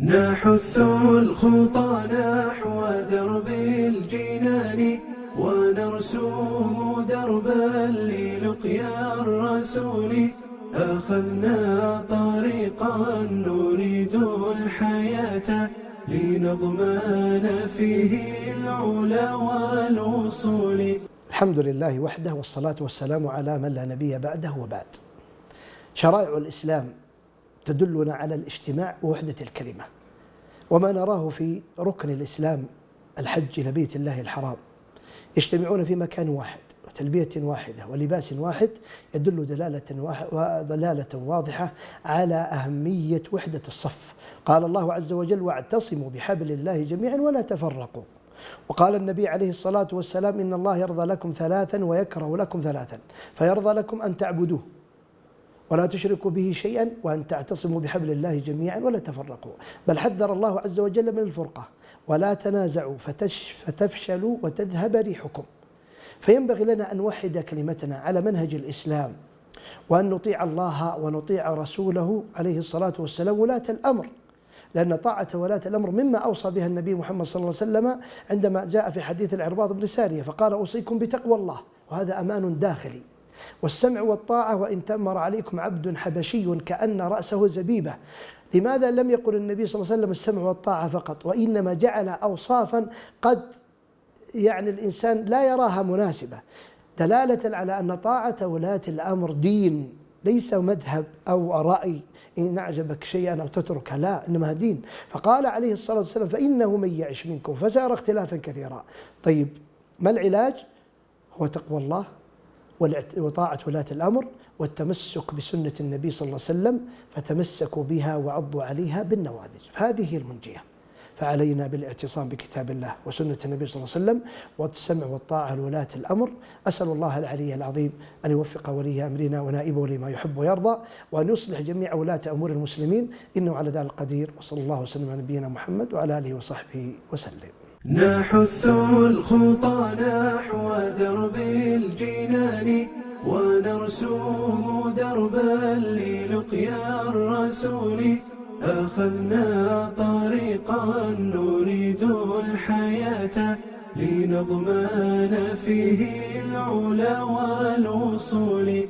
نحث الخطى نحو درب الجنان ونرسم دربا للقيا الرسول. أخذنا طريقا نريد الحياة لنضمن فيه العلا والوصول. الحمد لله وحده والصلاة والسلام على من لا نبي بعده وبعد. شرائع الإسلام تدلنا على الاجتماع ووحدة الكلمة، وما نراه في ركن الإسلام الحج إلى بيت الله الحرام يجتمعون في مكان واحد وتلبية واحدة ولباس واحد يدل دلالة واضحة على أهمية وحدة الصف. قال الله عز وجل: واعتصموا بحبل الله جميعا ولا تفرقوا. وقال النبي عليه الصلاة والسلام: إن الله يرضى لكم ثلاثا ويكره لكم ثلاثا، فيرضى لكم أن تعبدوه ولا تشركوا به شيئا وأن تعتصموا بحبل الله جميعا ولا تفرقوا. بل حذر الله عز وجل من الفرقة: ولا تنازعوا فتفشلوا وتذهب ريحكم. فينبغي لنا أن نوحد كلمتنا على منهج الإسلام، وأن نطيع الله ونطيع رسوله عليه الصلاة والسلام ولاة الأمر، لأن طاعة ولاة الأمر مما أوصى بها النبي محمد صلى الله عليه وسلم عندما جاء في حديث العرباض بن سارية فقال: أوصيكم بتقوى الله، وهذا أمان داخلي، والسمع والطاعة وإن تأمر عليكم عبد حبشي كأن رأسه زبيبة. لماذا لم يقل النبي صلى الله عليه وسلم السمع والطاعة فقط، وإنما جعل أوصافا قد الإنسان لا يراها مناسبة، دلالة على أن طاعة ولاة الأمر دين، ليس مذهب أو رأي إن أعجبك شيئا أو تتركه، لا، إنما دين. فقال عليه الصلاة والسلام: فإنه من يعش منكم فسيرى اختلافا كثيرا. طيب، ما العلاج؟ هو تقوى الله وطاعة ولاة الأمر والتمسك بسنة النبي صلى الله عليه وسلم، فتمسكوا بها وعضوا عليها بالنواذج. هذه هي المنجية. فعلينا بالاعتصام بكتاب الله وسنة النبي صلى الله عليه وسلم والسمع والطاعة لولاة الأمر. أسأل الله العلي العظيم أن يوفق ولي أمرنا ونائبه لما يحب ويرضى، وأن يصلح جميع ولاة أمور المسلمين، إنه على ذلك القدير. وصلى الله وسلم على نبينا محمد وعلى آله وصحبه وسلم. نحث الخطى نحو درب الجنان ونرسم دربا للقيا الرسول. أخذنا طريقا نريد الحياة لنضمن فيه العلا والوصول.